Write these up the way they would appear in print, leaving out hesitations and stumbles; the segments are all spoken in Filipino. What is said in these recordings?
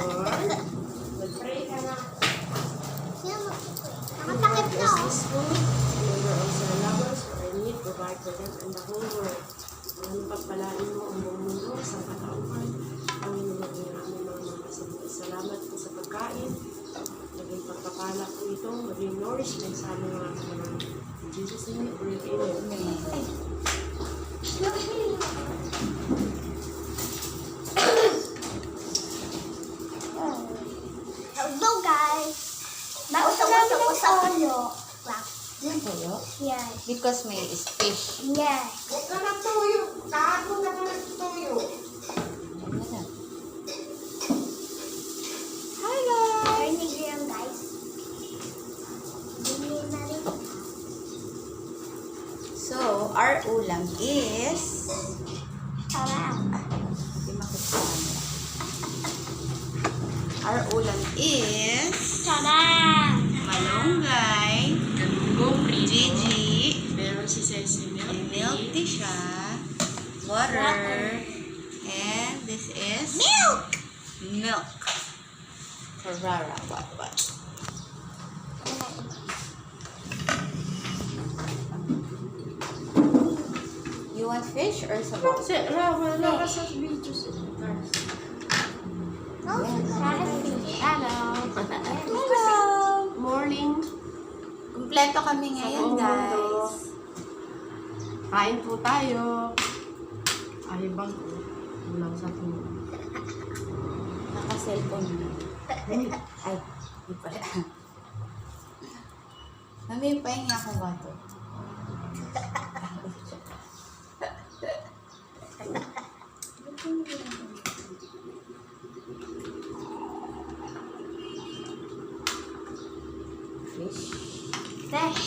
Lord. Mag-pray ka na. Nakatakip na Bless oh. this food. Deliver also the lovers for their need. Provide for them and the whole world. Ang pagpalain mo ang buong mundo sa katauhan. Panginoon ng aming mga magkasabi. Salamat po sa pagkain. Maging pagpapala po ito. Maging nourishment sa aming mga kamarang. In Jesus' name, we pray. Amen. Hello guys. Usap. Yan kayo? Yes. Because may fish. Yes. Huwag ka na tuyo. Kaagod ka na tuyo. Hi guys. Morning yan guys. Bumili na rin. So, our ulam is... Sarap. Hindi makikita. Our ulam is... Sarap. Malunggay, Gigi, Meron si Ceci milk tea siya, water, and this is... Milk. Milk. Carrara, what? You want fish or sabaw? Wala ka sa video. Oh, sarap. Hello! Morning. Kumpleto kami ngayon, guys. Kain po tayo. Ay, bang. Wala sa tuyo. Naka-cellphone na. Ay, di pala. Mami, pahinga ako ba ito? Fish. Fresh.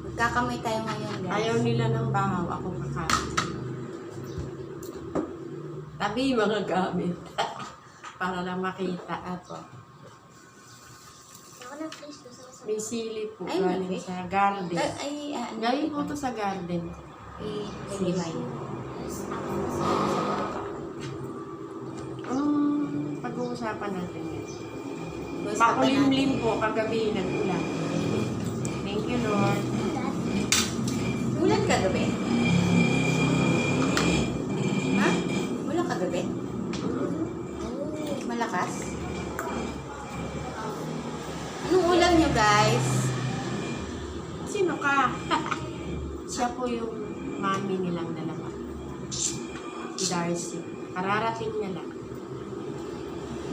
Magkakamay tayo ngayon, guys. Ayaw nila ng bahaw. Ako kakain. Tabi yung mga gamit. Para lang makita. Ato. Ako na fresh. Gusto ko sa May sili po. Ay, Galing may sa garden. ano? Galing po to sa garden. Ilibay. Anong pag-uusapan natin yun? Usapan Makulimlim natin. po kagabi nag-ulan. Thank you, Lord. Ulan kagabi? Ha? Ulan kagabi? Malakas? Anong ulam nyo, guys? Sino ka? Siya po yung mami nilang dalawa. Si Darcy. Kararating niya lang.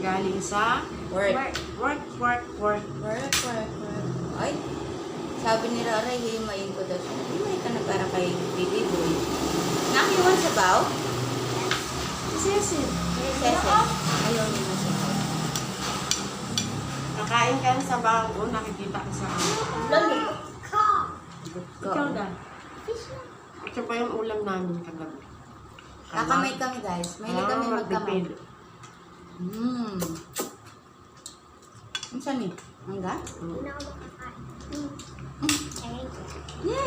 Galing sa Work. work. Ay, sabi ni Rara, hihimayin ko daw siya. Himay ka na para kay Baby Boy. Nakiwan sa baw? Sisi. Sese. Ayaw niya na sa baw. Kakain ka sa bago, nakikita ko sa Loli. Ka. ikaw na. Ito pa yung ulam namin kagabi. Kakamay kami, guys. Mahilig kami magkamay. magdipid. Ang sani? Hangga? Hindi na ako makakain. Thank you.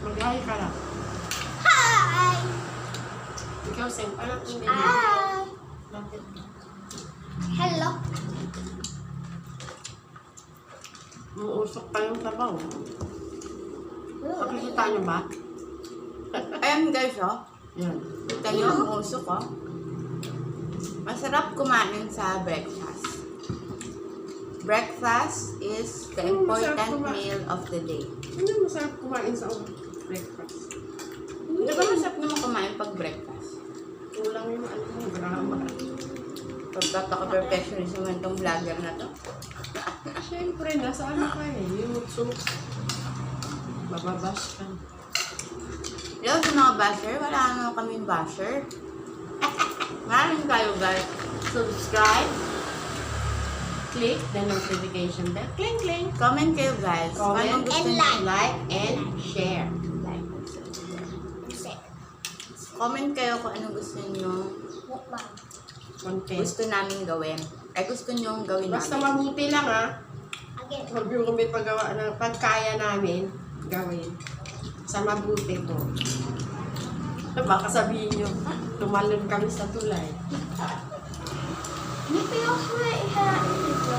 Mag-hi ka lang. Hi. Ikaw, Sen, alam hindi mo. Hi. Bakit? Hello. Muusok pa yung sabaw. Pakikita niyo ba? Ayan, guys, oh. Yan. Kita niyo ang usok, oh. Masarap kumain sa breakfast. Breakfast is the important meal of the day. Hindi masarap kumain sa breakfast. Di ba masarap naman kumain pag breakfast? Kulang yung ano mo, grama. Pagkaka-perfectionism ng itong vlogger na to. Siyempre, nasa ano ka eh, YouTube. Bababash ka. Hello sa mga basher. Wala naman kaming basher. Maraming kayo, guys. Subscribe. Click the notification bell. Cling, cling. Comment kayo, guys. Comment Anong gusto and niyo? Like and share. Comment kayo kung anong gusto niyo. Mukbang. Content. Gusto namin gawin. Ay, gusto niyo gawin Basta namin. mabuti lang ha. Again. Huwag yung kami paggawa ng pagkaya namin, gawin. Sa mabuti po. Baka sabihin nyo, tumalon kami sa tulay. Hindi ko yung iharain dito.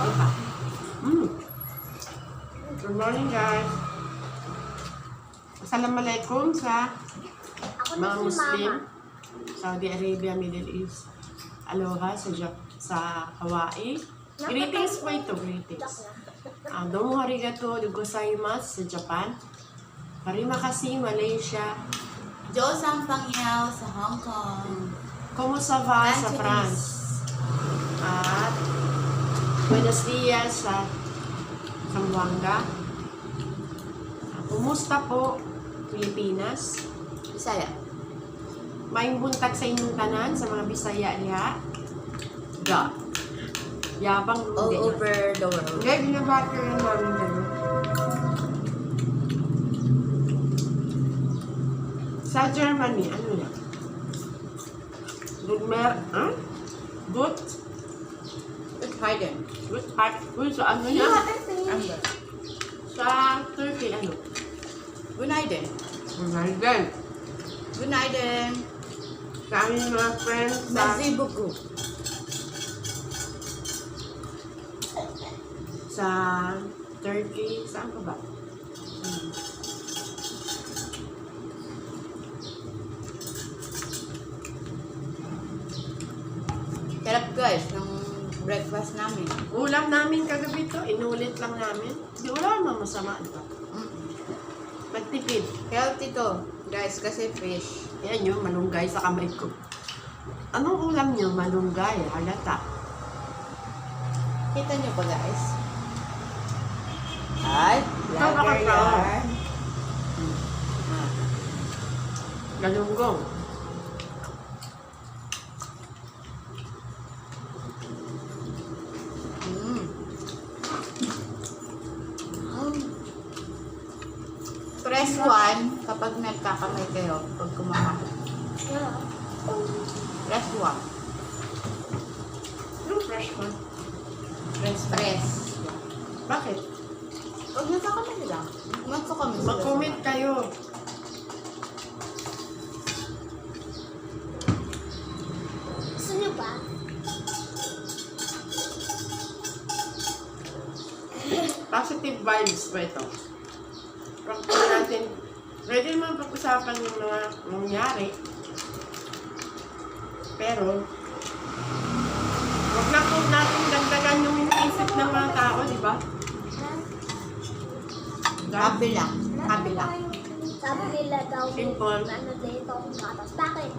Good morning, guys. Assalamualaikum sa Ako mga na si Muslim. Mama. Saudi Arabia, Middle East. Aloha sa Hawaii. Greetings po ito, greetings. Domo arigato gozaimasu sa Japan. Arimakasi, Malaysia. Josang Pangyaw sa Hong Kong. Kumusta va sa Cantonese. France? At buenos dias sa Zamboanga. Kumusta po, Pilipinas? Bisaya. Maayong buntag sa inyong tanan, sa mga Bisaya niya. Da. Yabang All hindi. over the world. Hindi, binabati rin namin dyan. Sa Germany, ano yan? Good? Good Hayden. Good heart. Uy, sa ano yan? Ano? Sa Turkey, ano? Good Hayden. Good. Good Hayden. Sa aming mga friends sa... Mazibugu. Sa Turkey, saan ka ba? Sarap guys, ng breakfast namin. Ulam namin kagabi to, inulit lang namin. Di wala naman masama, di ba? Magtipid. Healthy to, guys, kasi fish. Yan yun, malunggay sa kamay ko. Anong ulam nyo? Malunggay, halata. Kita nyo ba guys? Ay, Tama ka vlogger pa. yan. Galunggong. Mm. Press 1 kapag nagkakamay kayo pag kumakain. Press 1. Yung fresh one. Press. Bakit? Pag nagkakamay lang. Magkakamay sila. Mag-comment kayo. Gusto niyo ba? Positive vibes ba ito? Pag natin, pwede naman pag-usapan yung mga nangyari. Pero, wag na po natin dagdagan yung iniisip ng mga tao, di ba? Happy lang. Happy lang. Sabi nila daw, Simple. ano dito ang gatas. Bakit?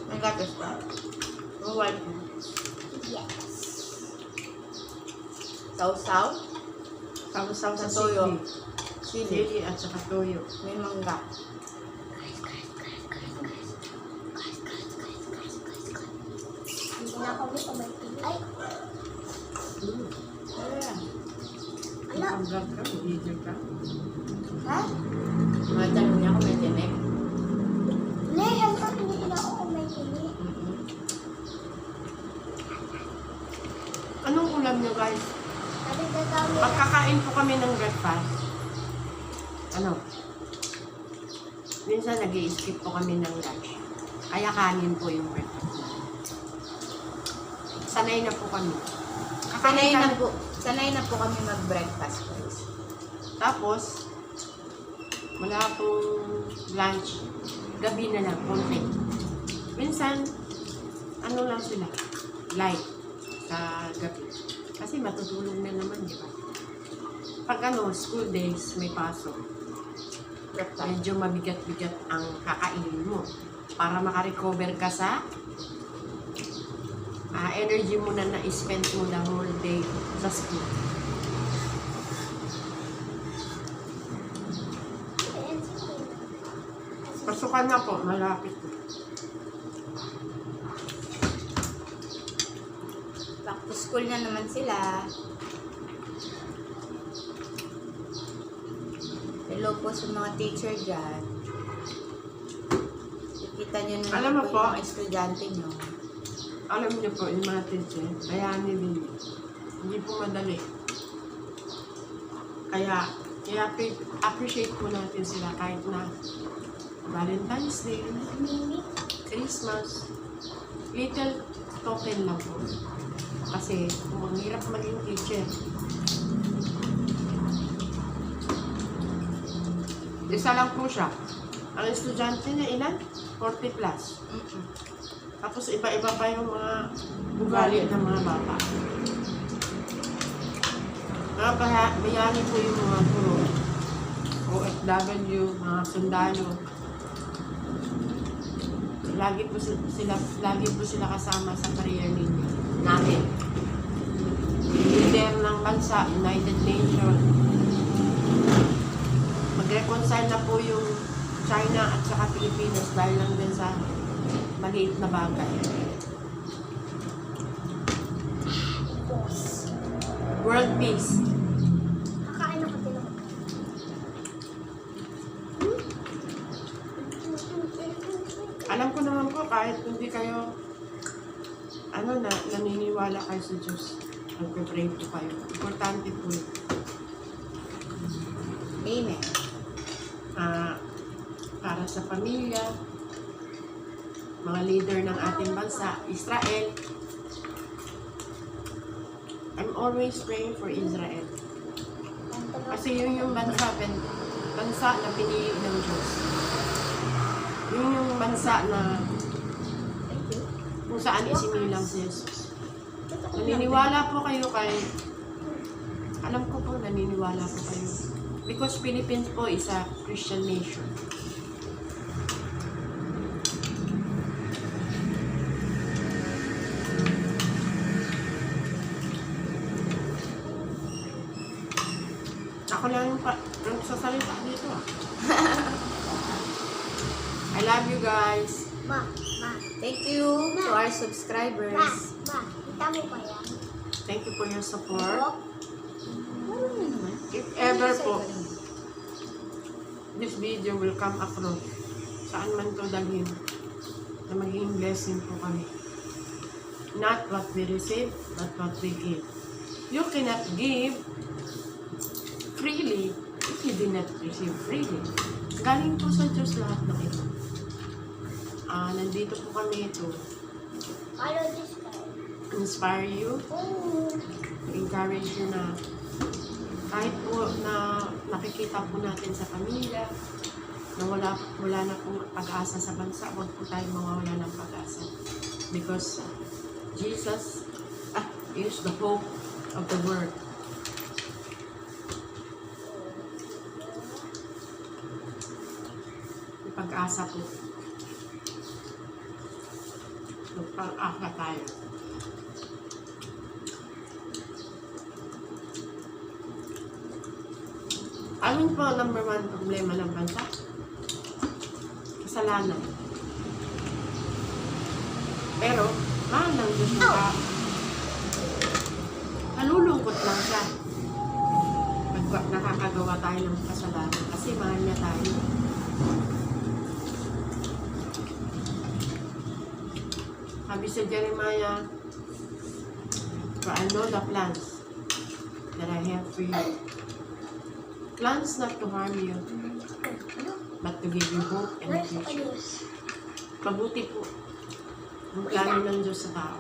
May gatas pa. Uwan. Yes. Sausaw. Sabaw-saw sa Sa toyo. sili. Sili. Sili at saka toyo. May mangga. Hindi na ako may kumain. Ay, Ayan. ala. Ang vlog ka, video ka. Ha? Mga tanong niya kung may tinik. Lehan ka, hindi na ako kumain. Anong ulam nyo guys? Sabi ka daw nila. Pagkakain po kami ng breakfast. Ano? Minsan nag-i-skip po kami ng lunch. Kaya kanin po yung breakfast namin. Sanay na po kami. Sanay na po kami mag-breakfast guys. Tapos, wala pong lunch. Gabi na lang, konti. Minsan, ano lang sila, light sa gabi. Kasi matutulog na naman, di ba? Pag ano, school days, may pasok. Breakfast. Medyo mabigat-bigat ang kakainin mo. Para makarecover ka sa energy mo na na-spend mo the whole day sa school. Pasukan na po, malapit na. Back to school na naman sila. Hello po sa mga teacher dyan. Kita nyo na Alam mo po po, yung mga estudyante nyo. Alam niyo po, yung mga teacher, kaya din. Hindi po madali. Kaya, Kaya appreciate po natin sila kahit na Valentine's Day, Mimi. Christmas, little token lang po. Kasi mahirap maging teacher. Isa lang po siya. Ang estudyante niya ilan? 40 plus. Tapos iba-iba pa yung mga ugali ng mga bata. Bayani po yung mga puro OFW, mga sundalo. Lagi po sila kasama sa career namin. Leader ng bansa, United Nations. Mag-reconcile na po yung China at saka Pilipinas dahil lang din sa maliit na bagay. Boss. World peace. Kakain ako din ako. Alam ko naman po kahit hindi kayo naniniwala kayo sa Diyos. Nagpe-pray po kayo. Importante po yun. Amen. Para sa pamilya, mga leader ng ating bansa, Israel. I'm always praying for Israel. Kasi yun yung bansa na pinili ng Diyos. Yun yung bansa na kung saan isinilang si Jesus. Naniniwala po kayo alam ko po naniniwala po kayo. Because Philippines po is a Christian nation. Ako lang yung sasalita dito ah. I love you guys. Ma. Thank you to our subscribers. Kita mo ba yan? Thank you for your support. Ano na naman? If ever po, this video will come across saan man to dalhin na maging blessing po kami. Not what we receive, but what we give. You cannot give freely if you did not receive freely. Galing po sa Diyos lahat ng ito. Nandito po kami to Ano this guy? inspire you, to encourage you na kahit po na nakikita po natin sa pamilya na wala na pong pag-asa sa bansa, huwag po tayong mawawala ng pag-asa. Because Jesus is the hope of the world. May pag-asa po. Magpag-asa tayo. Amin po, number one problema ng bansa? Kasalanan. Pero, mahal ng Diyos na nalulungkot lang siya. Nakakagawa tayo ng kasalanan kasi mahal niya tayo. Sabi sa Jeremiah, for I know the plans that I have for you. Plans not to harm you, but to give you hope and a future. Mabuti po ang plano ng Diyos sa tao.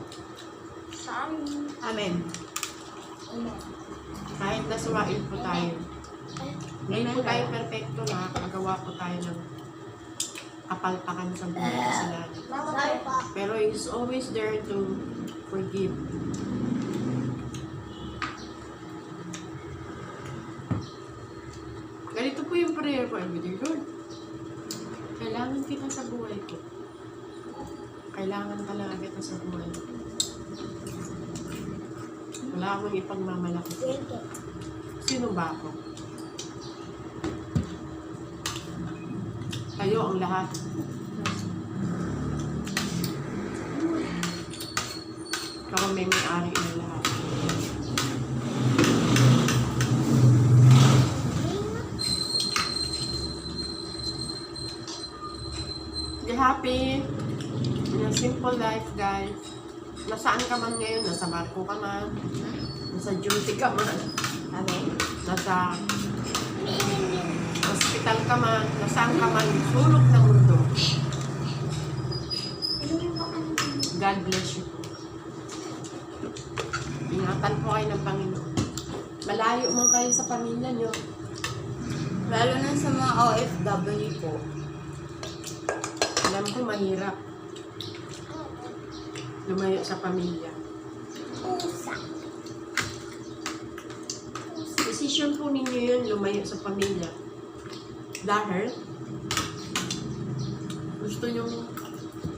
Saan? Amen. Kahit nasuwain po tayo, hindi po tayo perfecto na magawa po tayo ng kapalpakan sa buhay kasalanan. Pero He is always there to forgive. Ganito po yung prayer ko every day, Lord. Kailangan kita sa buhay ko. Kailangan talaga kita sa buhay ko. Wala akong ipagmamalaki. Sino ba ako? Kayo ang lahat. Ikaw ang may-ari ng lahat. Be happy in a simple life, guys. Nasaan ka man ngayon? Nasa barko ka man. Nasa duty ka man. Amen. Nasa Hospital ka man, nasaan ka man, sulok ng mundo. God bless you po. Ingatan po kayo ng Panginoon. Malayo man kayo sa pamilya nyo. Lalo na sa mga OFW po. Alam ko mahirap lumayo sa pamilya. Decision po ninyo yun, lumayo sa pamilya. Dahil gusto nyong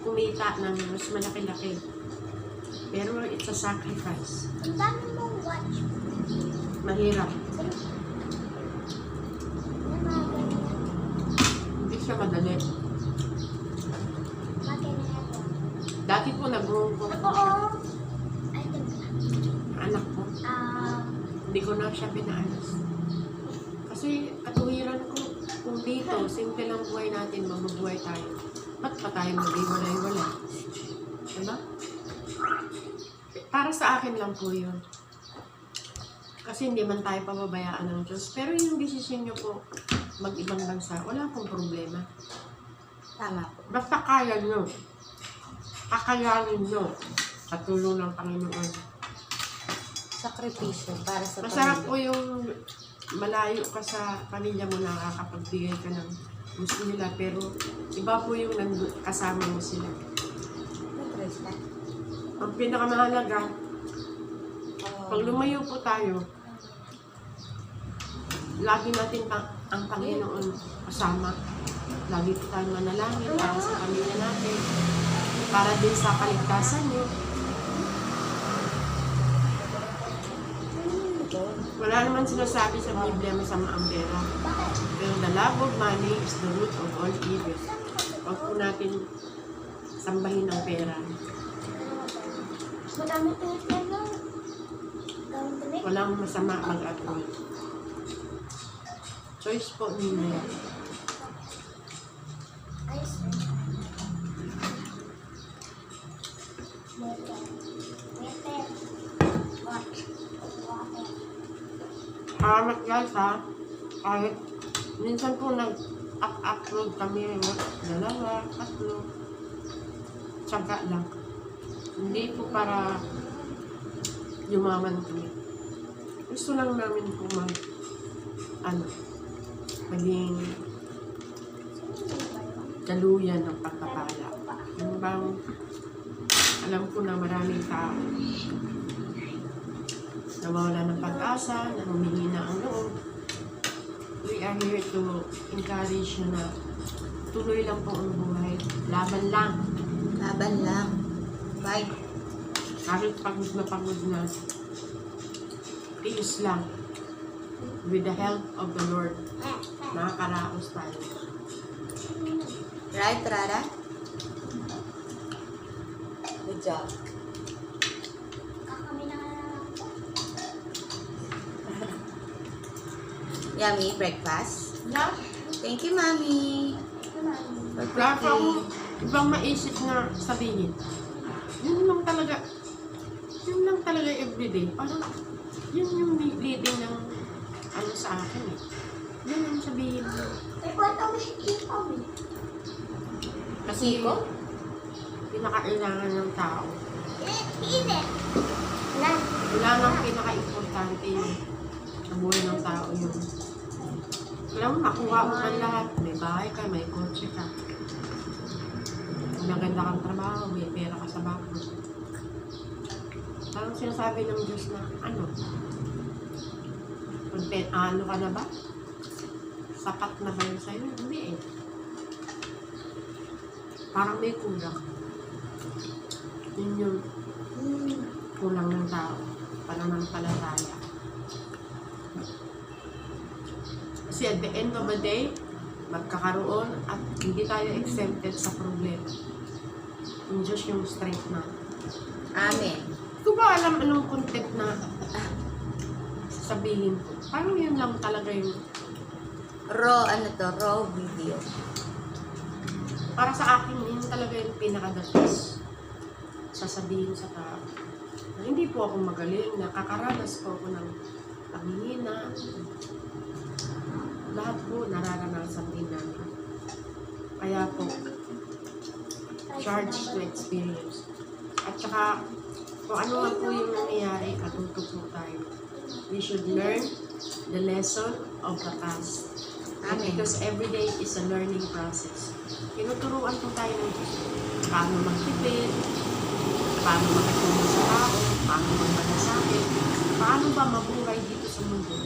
kumita ng mas malaki-laki. Pero it's a sacrifice. Ang dami mong watch. Mahirap. Ano mga ganyan? Hindi siya madali. Mga ganyan. Dati po nag-room ko Oo. Ay, diba? anak ko. Hindi ko na siya pinaalis. Kasi katuwiran ko, kung dito, simple lang buhay natin, mabubuhay tayo. Ba't pa tayo mag-iwalay-walay? Diba? Para sa akin lang po yun. Kasi hindi man tayo pababayaan ng Diyos. Pero yung desisyon nyo po, mag-ibang bansa, wala pong problema. Tama po. Basta kaya nyo. Kakayanin nyo. Sa tulong ng Panginoon. Sakripisyo para sa Masarap po pamilya. yung malayo ka sa pamilya mo, nakakapagbigay ka ng gusto nila. Pero iba po yung kasama mo sila. Ang pinakamahalaga, pag lumayo po tayo, lagi natin ang Panginoon kasama. Lagi po tayo manalangin para sa pamilya natin. Para din sa kaligtasan nyo. Wala naman sinasabi sa Biblia masama ang pera. Pero the love of money is the root of all evil. Huwag po natin sambahin ang pera. Madami tingin yan lang. Gawin dali. Walang masama mag-abroad. Choice po ninyo yan. Ayos. Water. Watch. Water. Salamat guys ha. Kahit minsan po nag-upload kami, dalawa, tatlo. Tsaga lang. Hindi po para yumaman kami. Gusto lang namin po maging daluyan ng pagpapala. Yung bang alam ko na maraming tao nawawala ng pag-asa, na humihina ang loob. We are here to encourage you na tuloy lang po ang buhay. Laban lang. Laban lang. Bye. Kahit pagod na, tiis lang. With the help of the Lord, makakaraos tayo. Right, Rara? Good job. Kami na Yummy breakfast. Yeah. Thank you, Mommy. For Wala pa akong cooking. ibang maisip na sabihin. Yun lang talaga everyday. Parang yun yung leading ng sa akin eh. Yun ang sabihin mo. Ay, kwento mo si kami. Kasi pinakailangan ng tao. Init. Wala. Wala nang pinaka-importante yung sa buhay ng tao yun. Alam mo, makuha mo ng lahat. May bahay ka, may kotse ka. May maganda kang trabaho, may pera ka sa bako. Parang sinasabi ng Diyos na, ano ka na ba? Sapat na ba yun sa'yo? Hindi eh. Parang may kulang. Yun yung kulang ng tao. Pananampalataya. Kasi at the end of the day, magkakaroon at hindi tayo exempted sa problema. Yung Diyos yung strength natin. Amen. Hindi ko ba alam anong content na sasabihin ko? Parang yun lang talaga yung Raw video. para sa akin, yun talaga yung pinakadatas sasabihin sa tao. Hindi po ako magaling, nakakaranas po ako ng panghihina. lahat po nararanasan din namin. Kaya po, charge to experience. At saka, kung ano man po yung nangyayari, katuto po tayo. We should learn the lesson of the past. Amen. Because every day is a learning process. Tinuturuan po tayo ng Diyos. Paano magtipid, paano makatulong sa tao, paano magmalasakit, paano ba mabuhay dito sa mundo.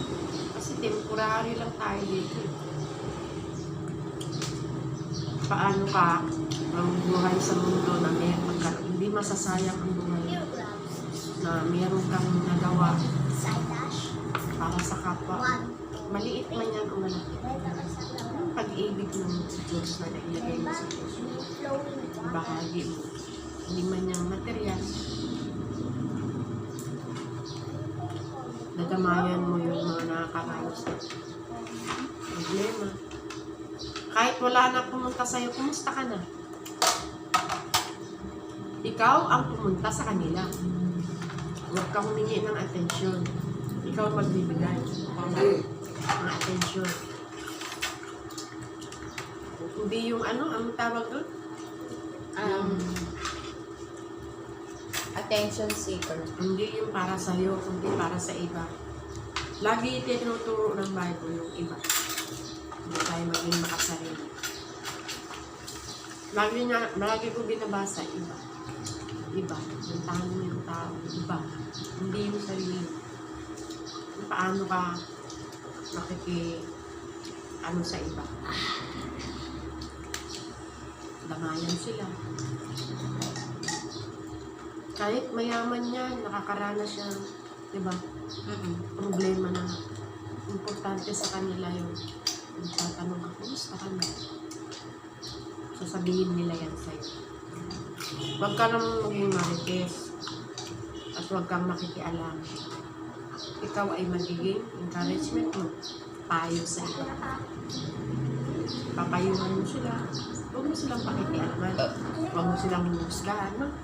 Kasi temporary lang tayo dito. Paano ka mabuhay sa mundo na hindi masasayang ang buhay, Your gloves. na meron kang nagawa Side dash. para sa kapwa. 1. Maliit man yan o malaki. Flowing Pag-ibig ng Diyos na nailagay mo sa Diyos. water. Bahagi mo. Hindi man niyang material. Nadamayan mo yung mga nakakaranas na problema. Kahit wala na pumunta sa'yo, kumusta ka na? Ikaw ang pumunta sa kanila. Huwag kang humingi ng atensyon. Ikaw ang magbibigay ng atensyon. Hindi yung ang tawag doon? Attention seeker. Hindi yung para sa'yo, kundi para sa iba. Lagi tinuturo ng Bible yung iba. Hindi tayo maging makasarili. Lagi ko binabasa, iba. Iba. Nantahan mo yung tao. Iba. Hindi yung sarili. Paano ka sa iba. Damayan sila. Kahit mayaman yan, nakakaranas siya, diba? Problema na importante sa kanila yung tatanong ka, kumusta ka na? Sasabihin nila yan sa'yo. Huwag ka namang maging marites at huwag kang makikialam. Ikaw ay magiging encouragement mo, payo sa iba. Papayuhan mo sila. Huwag mo silang pakikialaman. Huwag mo silang husgahan, no?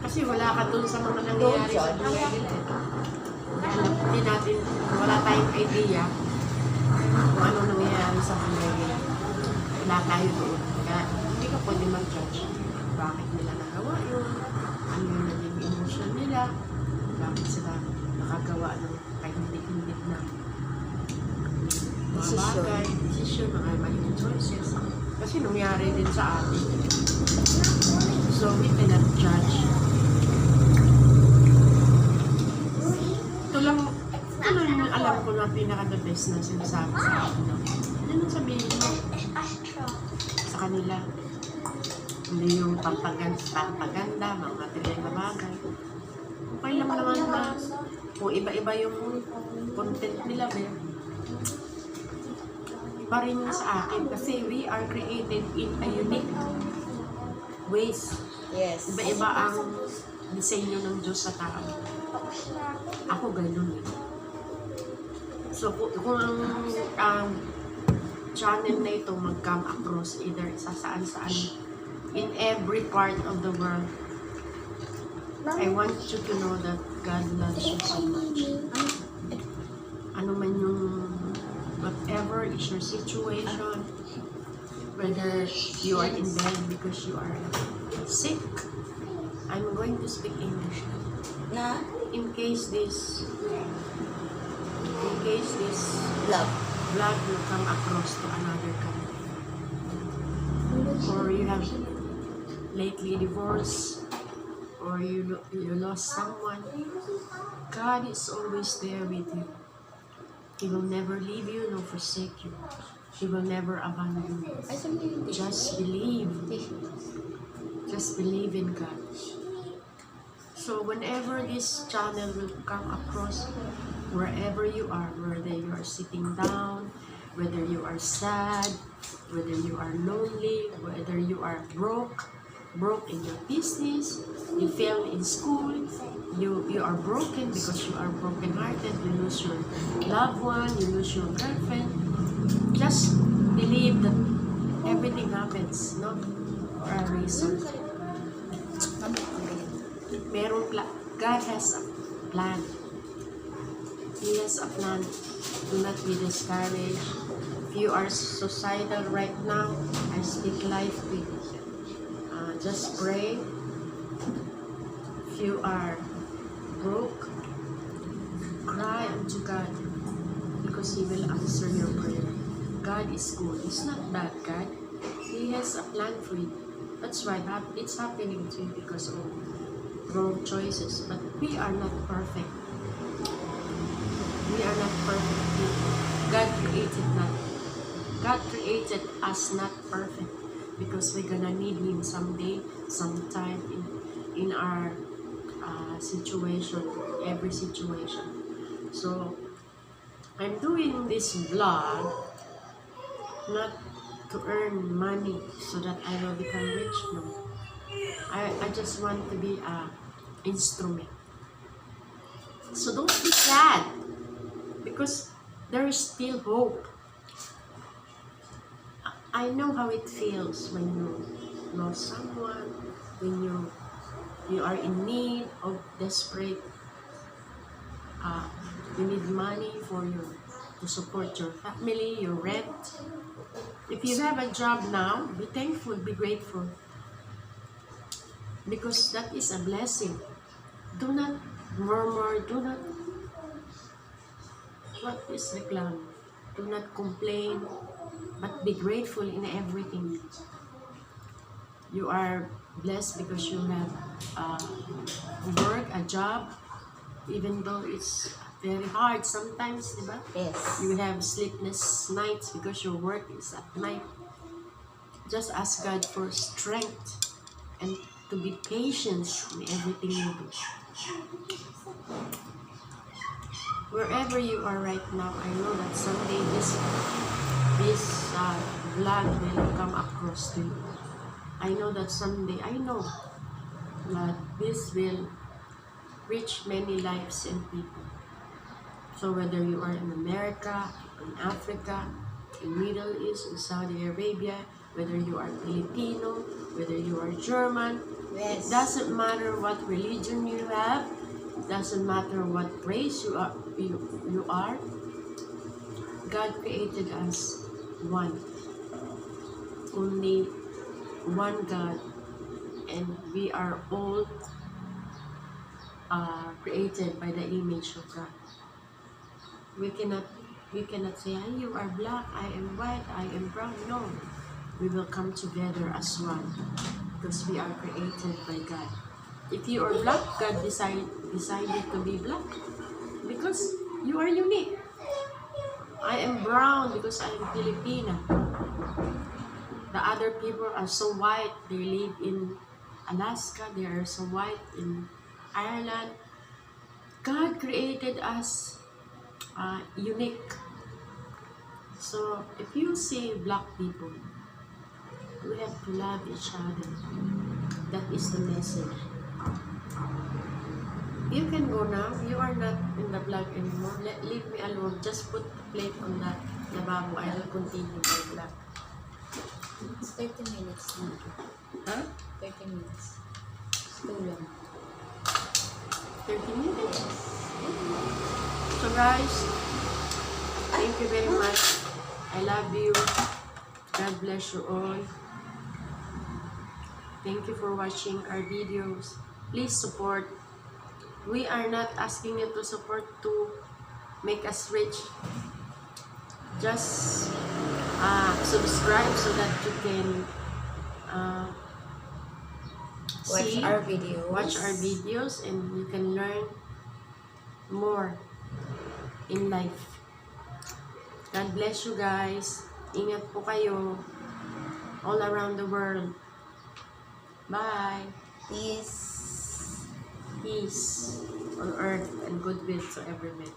Kasi wala ka dun sa mga nangyayari sa buhay nila. Hindi natin, wala tayong idea kung ano nangyayari sa buhay nila. Wala tayo doon. Kaya hindi ka pwede mag-judge. Bakit nila nagawa yun? Ano yung naging emotion nila? Bakit sila nakagawa ng kahindik-hindik na mga bagay, decision, mga maling choices. Kasi nangyari din sa atin. So, we cannot judge. Ito lang yung alam ko na pinaka-the best na sinasabi sa akin. Ano nang sabihin mo sa kanila? Hindi yung pampaganda, mga material na bagay. Okay lang naman na kung iba-iba yung content nila, iba rin yung sa akin kasi we are created in a unique ways. Yes. Iba-iba ang disenyo ng Diyos sa tao. Ako ganun eh. So kung ang channel na ito mag-come across either sa saan-saan in every part of the world, I want you to know that God loves you so much. Ano man yung whatever is your situation, whether you are in bed because you are sick, I'm going to speak English now. In case this Love. blood will come across to another country, or you have lately divorced, or you lost someone, God is always there with you. He will never leave you nor forsake you. He will never abandon you. Just believe. Just believe in God. So whenever this channel will come across, wherever you are, whether you are sitting down, whether you are sad, whether you are lonely, whether you are broke in your business, you fail in school, you are broken because you are broken-hearted, you lose your loved one, you lose your girlfriend, just believe that everything happens, no? For a reason. God has a plan. He has a plan. Do not be discouraged. If you are suicidal right now, I speak life to you. Just pray. If you are broke, cry unto God because He will answer your prayer. God is good. He's not bad, God. He has a plan for you. That's why it's happening to you because of wrong choices. But we are not perfect. We are not perfect people. God created us not perfect because we're gonna need Him someday, sometime in our situation, every situation. So I'm doing this vlog not to earn money so that I will become rich. No, I just want to be a instrument. So don't be sad because there is still hope. I know how it feels when you lost someone, when you are in need of desperate. You need money to support your family, your rent. If you have a job now, be thankful, be grateful, because that is a blessing. Do not murmur, do not reclam, do not complain, but be grateful in everything. You are blessed because you have work, a job, even though it's very hard sometimes, diba? Yes. You have sleepless nights because your work is at night. Just ask God for strength and to be patient in everything you do. Wherever you are right now, I know that someday this vlog will come across to you. I know that someday, I know that this will reach many lives and people. So whether you are in America, in Africa, in Middle East, in Saudi Arabia, whether you are Filipino, whether you are German, Yes. it doesn't matter what religion you have, it doesn't matter what race you are. God created us one. Only one God, and we are all created by the image of God. We cannot say, "Hey, you are black, I am white, I am brown." No, we will come together as one because we are created by God. If you are black, God decided to be black because you are unique. I am brown because I am Filipina. The other people are so white. They live in Alaska. They are so white in Ireland. God created us unique. So if you see black people, we have to love each other. That is the message. You can go now. You are not in the vlog anymore. Leave me alone. Just put the plate on that lavabo. I will continue my vlog. It's 30 minutes na. Huh? 30 minutes. Too long. 30 minutes. So guys, thank you very much. I love you. God bless you all. Thank you for watching our videos. Please support. We are not asking you to support to make us rich. Just subscribe so that you can Watch our videos. watch our videos and you can learn more in life. God bless you guys. Ingat po kayo all around the world. Bye. Peace. Peace on earth and goodwill to every man.